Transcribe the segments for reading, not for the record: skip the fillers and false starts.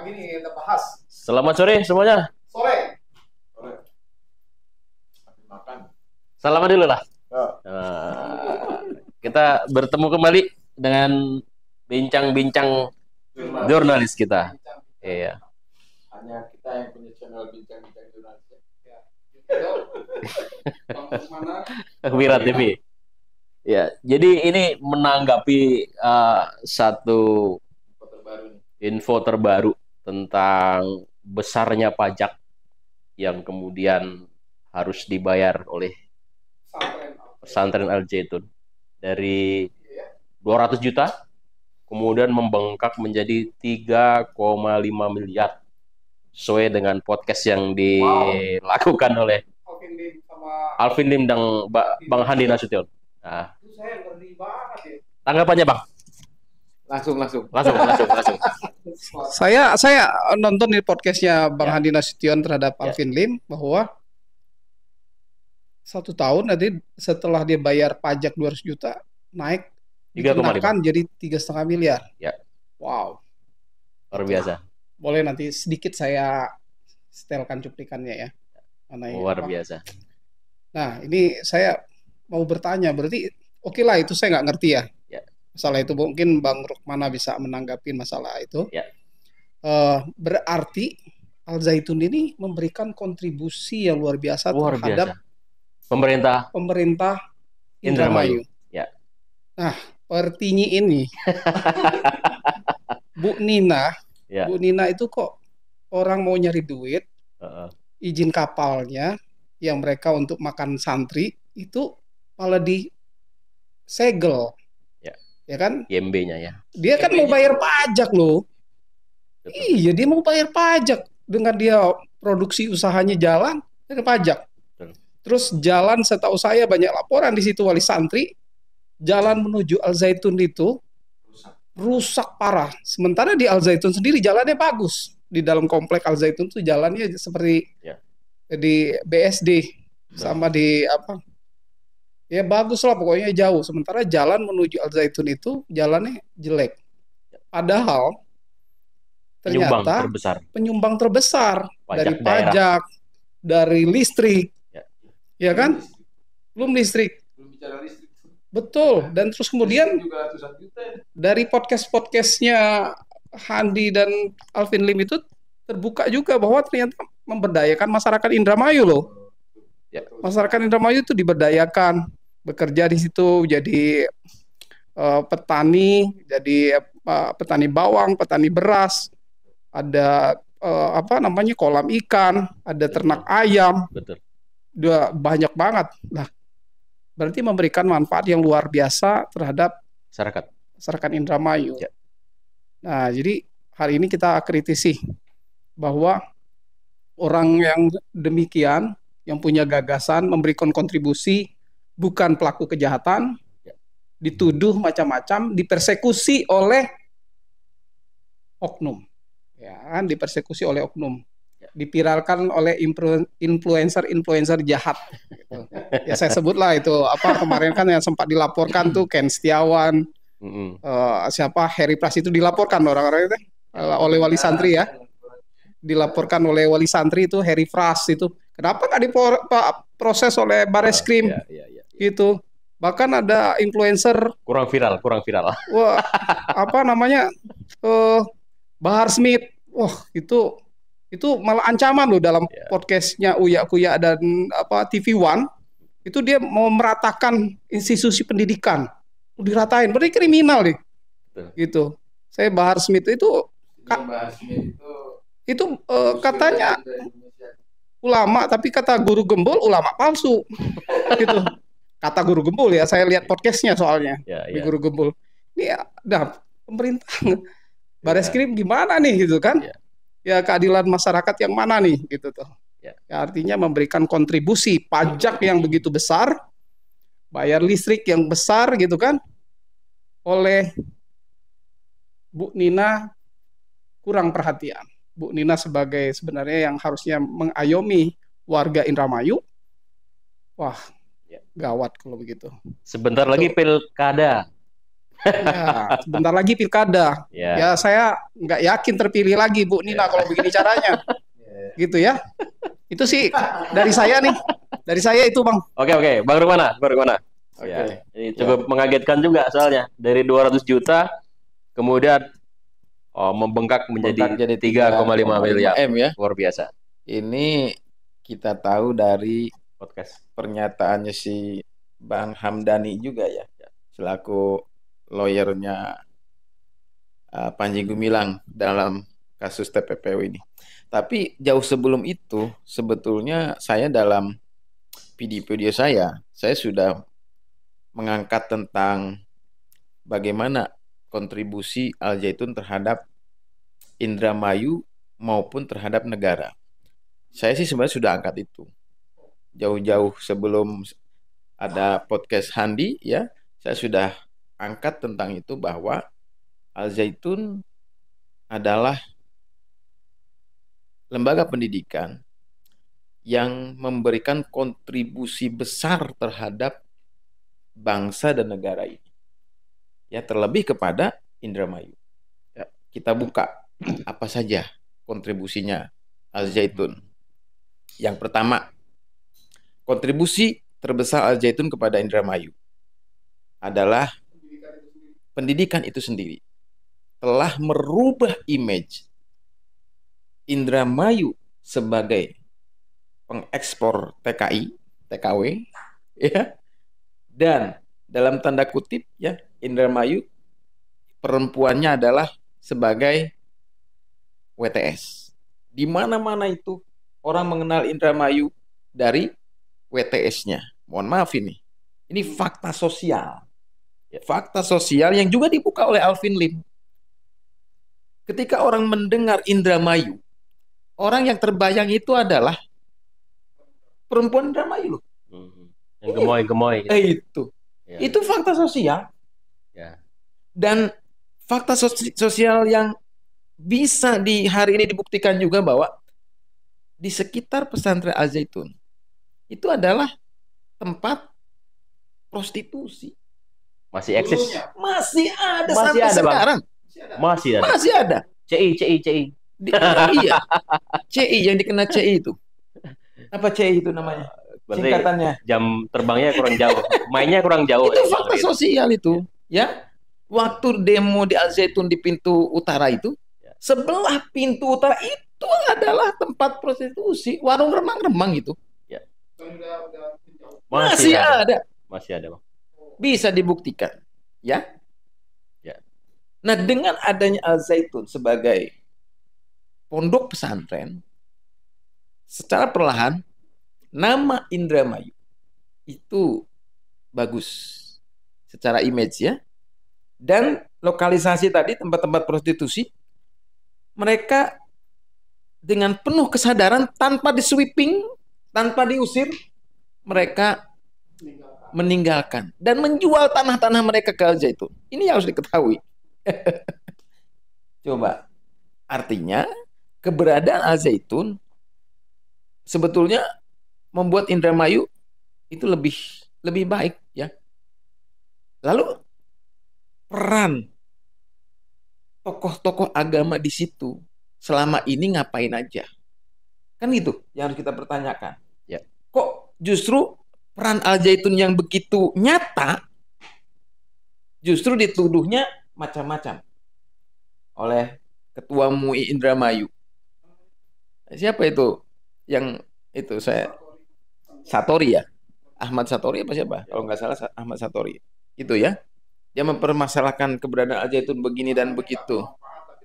Pagi nih kita bahas. Selamat sore semuanya. Sore. Sore. Makan. Salaman dulu lah. Ya. Kita bertemu kembali dengan bincang-bincang jurnalis kita. Iya. Hanya kita yang punya channel bincang-bincang jurnalis. Ya. Mana? Wira TV. Ya, jadi ini menanggapi satu info terbaru tentang besarnya pajak yang kemudian harus dibayar oleh pesantren Al Zaitun dari 200 juta kemudian membengkak menjadi 3,5 miliar sesuai dengan podcast yang dilakukan oleh Alvin Lim dan Bang Handi Nasution. Nah, tanggapannya Bang? Langsung. Saya nonton di podcastnya Bang Handi Nasution terhadap Alvin Lim bahwa 1 tahun nanti setelah dia bayar pajak 200 juta naik 3,5 jadi 3,5 miliar. Ya. Wow. Luar biasa. Boleh nanti sedikit saya setelkan cuplikannya ya. Luar biasa. Nah, ini saya mau bertanya, berarti oke lah itu saya nggak ngerti ya. Masalah itu mungkin Bang Rukmana bisa menanggapi masalah itu. Ya. Berarti Al Zaitun ini memberikan kontribusi yang luar biasa terhadap pemerintah Indramayu. Ya. Nah, pertinyi ini Bu Nina itu kok orang mau nyari duit, izin kapalnya yang mereka untuk makan santri itu malah disegel. Ya kan? IMB-nya ya. Dia kan mau bayar pajak loh. Betul. Iya, dia mau bayar pajak dengan dia produksi usahanya jalan dari pajak. Betul. Terus jalan setahu saya banyak laporan di situ wali santri, jalan menuju Al Zaitun itu rusak parah. Sementara di Al Zaitun sendiri jalannya bagus. Di dalam komplek Al Zaitun tuh jalannya seperti di BSD sama di apa? Ya bagus lah pokoknya jauh. Sementara jalan menuju Al Zaitun itu jalannya jelek. Padahal ternyata penyumbang terbesar dari pajak, dari listrik, ya kan? Belum listrik. Belum bicara listrik. Betul. Dan terus kemudian dari podcast-podcastnya Handi dan Alvin Lim itu terbuka juga bahwa ternyata memberdayakan masyarakat Indramayu loh. Masyarakat Indramayu itu diberdayakan. Bekerja di situ jadi petani, jadi petani bawang, petani beras, ada kolam ikan, ada ternak ayam, udah banyak banget. Nah, berarti memberikan manfaat yang luar biasa terhadap masyarakat Indramayu. Ya. Nah, jadi hari ini kita kritisi bahwa orang yang demikian, yang punya gagasan, memberikan kontribusi, bukan pelaku kejahatan, dituduh macam-macam, dipersekusi oleh oknum, ya kan, dipersekusi oleh oknum, dipiralkan oleh influencer jahat. Gitu. Ya saya sebutlah itu kemarin kan yang sempat dilaporkan tuh Ken Setiawan, siapa Heri Pras itu dilaporkan orang-orang itu oleh wali santri ya, dilaporkan oleh wali santri itu Heri Pras itu. Kenapa nggak diproses oleh Bareskrim? Gitu. Bahkan ada influencer kurang viral. Wah, Bahar Smith. Wah, itu malah ancaman loh dalam podcastnya Uya Kuya dan TV One. Itu dia mau meratakan institusi pendidikan. Diratain, berarti kriminal nih. Gitu. Saya Bahar Smith itu katanya ulama, tapi kata Guru Gembul ulama palsu. Gitu. Kata Guru Gembul ya, saya lihat podcastnya soalnya di Guru Gembul. Ini pemerintah Bareskrim gimana nih gitu kan? Ya keadilan masyarakat yang mana nih gitu tuh. Ya, artinya memberikan kontribusi pajak yang begitu besar, bayar listrik yang besar gitu kan, oleh Bu Nina kurang perhatian. Bu Nina sebagai sebenarnya yang harusnya mengayomi warga Indramayu, wah gawat kalau begitu. Sebentar lagi pilkada. Ya, sebentar lagi pilkada. Ya. Ya, saya nggak yakin terpilih lagi Bu Nina kalau begini caranya. Gitu ya. Itu sih dari saya nih. Dari saya itu Bang. Oke. Bang Rumana. Ya. Ini cukup mengagetkan juga soalnya. Dari 200 juta kemudian membengkak menjadi 3,5 miliar. M ya. Luar biasa. Ini kita tahu dari Podcast. pernyataannya si Bang Hamdani juga ya, selaku lawyernya Panji Gumilang dalam kasus TPPU ini. Tapi jauh sebelum itu, sebetulnya saya dalam video saya sudah mengangkat tentang bagaimana kontribusi Al Zaitun terhadap Indramayu maupun terhadap negara. Saya sih sebenarnya sudah angkat itu. Jauh-jauh sebelum ada podcast Handi ya, saya sudah angkat tentang itu bahwa Al Zaitun adalah lembaga pendidikan yang memberikan kontribusi besar terhadap bangsa dan negara ini. Ya, terlebih kepada Indramayu. Ya, kita buka apa saja kontribusinya Al Zaitun. Yang pertama, kontribusi terbesar Al Zaitun kepada Indramayu adalah pendidikan itu sendiri. Telah merubah image Indramayu sebagai pengekspor TKI, TKW, ya. Dan dalam tanda kutip ya, Indramayu perempuannya adalah sebagai WTS. Di mana-mana itu orang mengenal Indramayu dari WTS-nya. Mohon maaf ini fakta sosial. Fakta sosial yang juga dibuka oleh Alvin Lim. Ketika orang mendengar Indramayu, orang yang terbayang itu adalah perempuan Indramayu loh. Yang gemoy-gemoy. Itu. Ya. Itu fakta sosial. Ya. Dan fakta sosial yang bisa di hari ini dibuktikan juga bahwa di sekitar pesantren Al Zaitun itu adalah tempat prostitusi. Masih eksis? Masih ada sampai sekarang. Masih ada. CI. Iya. CI yang dikenal CI itu. Apa CI itu namanya? Singkatannya. Jam terbangnya kurang jauh. Mainnya kurang jauh. Itu fakta sosial itu. Ya. Waktu demo di Al Zaitun di pintu utara itu, sebelah pintu utara itu adalah tempat prostitusi, warung remang-remang itu. Ya. Masih ada. Bang. Bisa dibuktikan, ya. Nah, dengan adanya Al Zaitun sebagai pondok pesantren, secara perlahan nama Indramayu itu bagus secara image ya. Dan lokalisasi tadi tempat-tempat prostitusi, mereka dengan penuh kesadaran tanpa di-sweeping, tanpa diusir, mereka meninggalkan dan menjual tanah-tanah mereka ke Al Zaitun. Ini harus diketahui. Coba, artinya keberadaan Al Zaitun sebetulnya membuat Indramayu itu lebih baik ya. Lalu peran tokoh-tokoh agama di situ selama ini ngapain aja? Kan itu yang harus kita pertanyakan. Ya. Kok justru peran Al Zaitun yang begitu nyata justru dituduhnya macam-macam oleh Ketua MUI Indramayu. Siapa itu? Yang itu Satori ya? Ahmad Satori apa siapa? Kalau nggak salah Ahmad Satori. Itu ya. Dia mempermasalahkan keberadaan Al Zaitun begini dan begitu.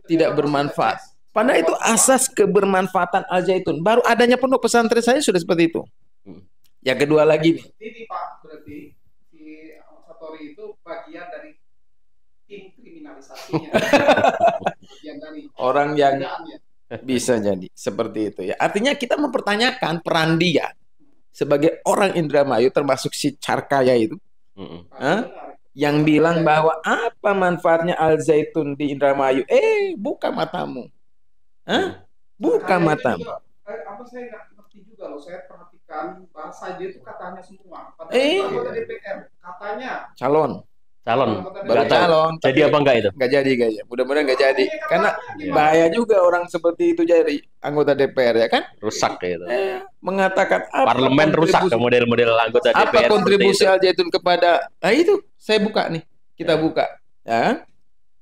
Tidak bermanfaat. Padahal itu asas kebermanfaatan Al Zaitun. Baru adanya pondok pesantren saya sudah seperti itu. Yang kedua lagi nih. Ini Pak, berarti si Ahmad Satori itu bagian dari tim kriminalisasinya. Bagian dari orang yang bisa jadi seperti itu ya. Artinya kita mempertanyakan peran dia sebagai orang Indramayu, termasuk si Carkaya itu. Yang bilang bahwa apa manfaatnya Al Zaitun di Indramayu? Buka matamu. Buka matamu. Apa saya nggak ngerti juga loh. Saya perhatikan bahasa dia itu katanya semua. Padahal anggota DPR katanya calon. Calon. Baru Nggak tahu. calon. Jadi tapi apa enggak itu? nggak jadi kayaknya. Mudah-mudahan nggak jadi. Karena bahaya juga orang seperti itu jadi anggota DPR ya kan? Rusak gitu. Mengatakan apa Parlemen rusak ke model-model anggota DPR. apa kontribusi seperti itu. Al Zaitun kepada itu saya buka nih. Kita buka ya.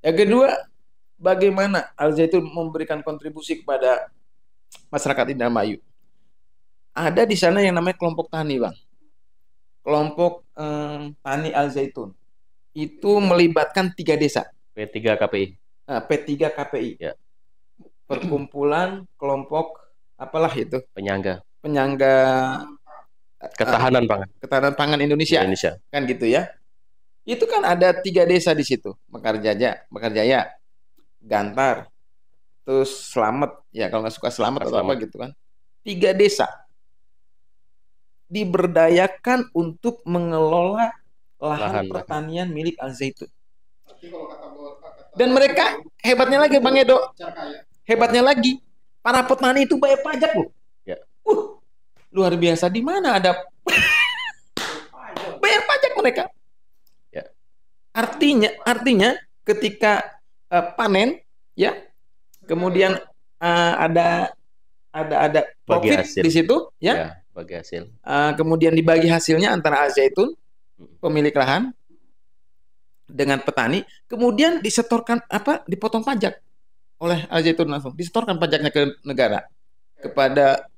Yang kedua, bagaimana Al Zaitun memberikan kontribusi kepada masyarakat Indramayu? Ada di sana yang namanya kelompok tani, Bang. Kelompok tani Al Zaitun. Itu melibatkan 3 desa. P3 KPI. P3 KPI. Ya. Perkumpulan kelompok apalah itu? Penyangga. Ketahanan pangan Indonesia. Kan gitu ya. Itu kan ada 3 desa di situ. Mekarjaya, Gantar, terus Slamet. Ya kalau nggak suka Slamet atau apa gitu kan. 3 desa diberdayakan untuk mengelola lahan pertanian milik Al Zaitun. Dan mereka hebatnya lagi Bang Edo. Hebatnya lagi, para petani itu bayar pajak loh. Ya. Luar biasa. Di mana ada bayar pajak mereka? Ya. Artinya ketika panen ya, kemudian ada profit di situ ya. Bagi hasil. Kemudian dibagi hasilnya antara Al Zaitun pemilik lahan dengan petani, kemudian dipotong pajak oleh Al Zaitun langsung, disetorkan pajaknya ke negara kepada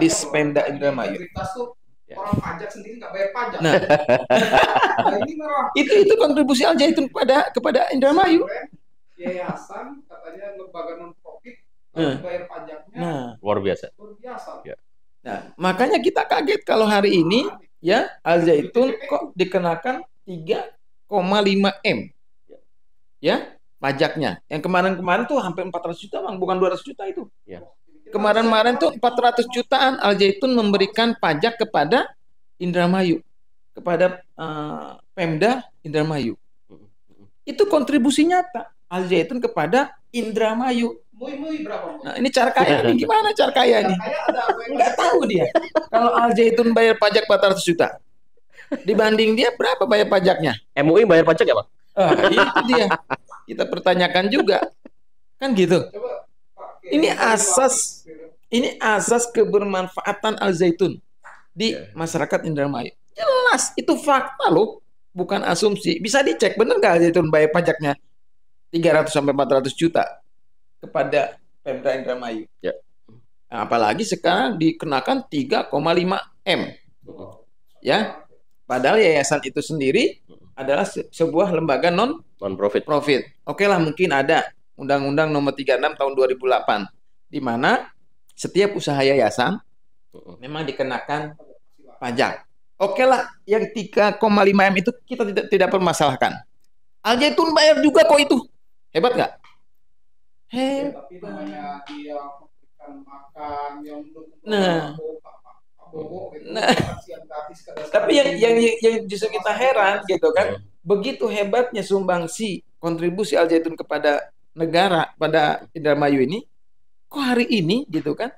Dispenda Indramayu. Orang pajak sendiri nggak bayar pajak. Nah, itu kontribusi Al Zaitun kepada Indramayu. Yayasan katanya lembaga non profit bayar pajaknya. Nah, luar biasa. Ya. Nah, makanya kita kaget kalau hari ini ya Al Zaitun kok dikenakan 3,5 M ya pajaknya. Yang kemarin tuh hampir 400 juta Bang, bukan 200 juta itu ya. Kemarin tuh 400 jutaan Al Zaitun memberikan pajak kepada Indramayu, kepada Pemda Indramayu. Itu kontribusi nyata Al Zaitun kepada Indramayu. Berapa? Nah, ini Carkaya ini gimana Carkaya ini? Nggak tahu dia. Kalau Al Zaitun bayar pajak 400 juta. Dibanding dia berapa bayar pajaknya? MUI bayar pajak ya, Bang? Itu dia. Kita pertanyakan juga. Kan gitu. Ini asas kebermanfaatan Al Zaitun di masyarakat Indramayu. Jelas, itu fakta loh. Bukan asumsi. Bisa dicek benar nggak Al Zaitun bayar pajaknya 300 sampai 400 juta kepada Pemda Indramayu. Ya. Nah, apalagi sekarang dikenakan 3,5 M. Ya. Padahal yayasan itu sendiri adalah sebuah lembaga non profit. Oke lah, mungkin ada Undang-Undang Nomor 36 tahun 2008 di mana setiap usaha yayasan memang dikenakan pajak. Oke lah, yang 3,5 M itu kita tidak permasalahkan. Al Zaitun bayar juga kok itu. Hebat nggak? Tapi namanya dia memberikan makan yang tapi yang justru kita heran gitu kan, begitu hebatnya sumbangsi kontribusi Al Zaitun kepada negara, pada Indramayu ini, kok hari ini gitu kan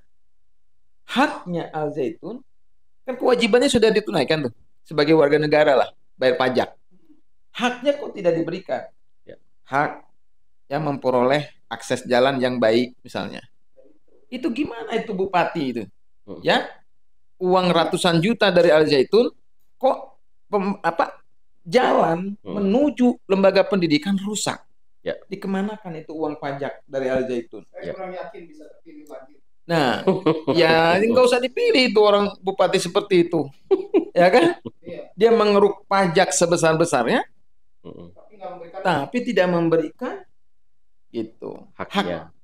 haknya Al Zaitun kan kewajibannya sudah ditunaikan tuh sebagai warga negara lah, bayar pajak, haknya kok tidak diberikan. Hak yang memperoleh akses jalan yang baik misalnya. Itu gimana itu Bupati itu? Ya, uang ratusan juta dari Al Zaitun kok jalan menuju lembaga pendidikan rusak. Ya. Dikemanakan itu uang pajak dari Al Zaitun? Saya kurang yakin bisa terpilih lagi. Nah, ya nggak usah dipilih itu orang bupati seperti itu, ya kan? Dia mengeruk pajak sebesar-besarnya, tapi tidak memberikan itu hak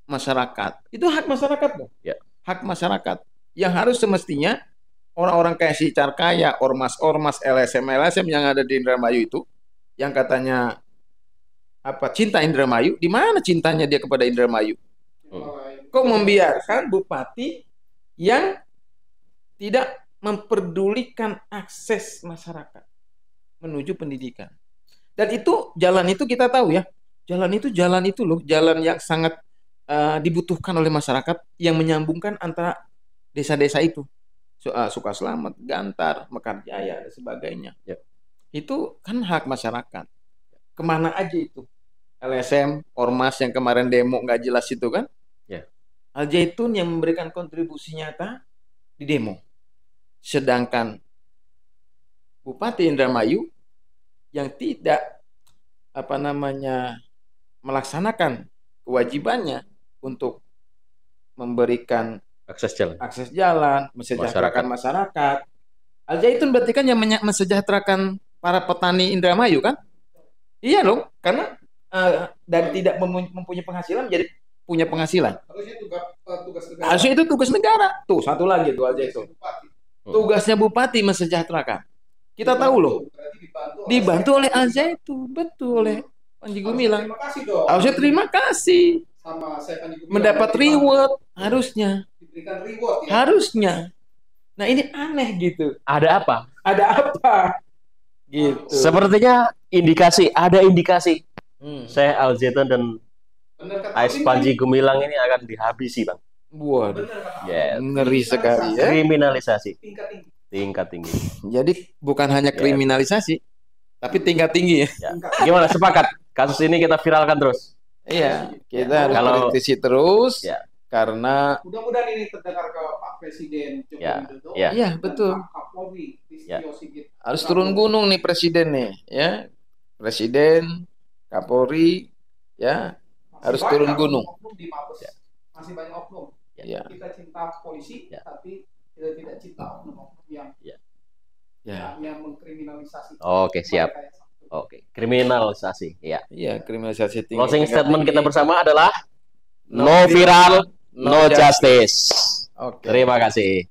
masyarakat. Itu hak masyarakat loh. Ya. Hak masyarakat yang harus semestinya orang-orang kayak si Carkaya, ormas-ormas, LSM yang ada di Indramayu itu, yang katanya cinta Indramayu, di mana cintanya dia kepada Indramayu? Kok membiarkan bupati yang tidak memperdulikan akses masyarakat menuju pendidikan? Dan itu jalan itu kita tahu ya. Jalan itu loh, jalan yang sangat dibutuhkan oleh masyarakat yang menyambungkan antara desa-desa itu. Sukaselamet, Gantar, Mekarjaya dan sebagainya. Ya. Itu kan hak masyarakat. kemana aja itu? LSM, Ormas yang kemarin demo nggak jelas itu kan? Ya. Al Zaitun yang memberikan kontribusi nyata di demo. Sedangkan Bupati Indramayu yang tidak melaksanakan kewajibannya untuk memberikan akses jalan, mensejahterakan masyarakat. Al Zaitun berarti kan yang mensejahterakan para petani Indramayu kan? Iya dong, karena dari tidak mempunyai penghasilan menjadi punya penghasilan. Harusnya itu tugas negara. Tuh, satu lagi tuh Al Zaitun. Tugasnya bupati mensejahterakan. Kita tahu loh. Dibantu oleh Al Zaitun, betul oleh Panji Gumilang. Harusnya terima kasih. Mendapat reward harusnya. Diberikan reward ya. Harusnya. Nah, ini aneh gitu. Ada apa? Ada apa? Gitu. Sepertinya ada indikasi. Saya Al Zaitun dan Ais Panji Gumilang ini akan dihabisi, Bang. Waduh. Ngeri sekali ya. Kriminalisasi. Tingkat tinggi. Jadi bukan hanya kriminalisasi, tapi tingkat tinggi ya. Gimana, sepakat? Kasus ini kita viralkan terus. Iya, kita harus kritisi terus. Ya. Karena mudah-mudahan ini terdengar ke Pak Presiden Joko Widodo. Iya, betul. Pak Kapolri Listio Sigit. Harus turun gunung nih Presiden nih, ya. Presiden, Kapolri, ya, harus turun gunung. Masih banyak oknum. Ya. Kita cinta polisi, tapi kita tidak cinta oknum yang mengkriminalisasi. Oke, siap. Oke, kriminalisasi. Ya. Iya, kriminalisasi tinggi. Closing statement kita bersama adalah no viral, no justice. Oke. Terima kasih.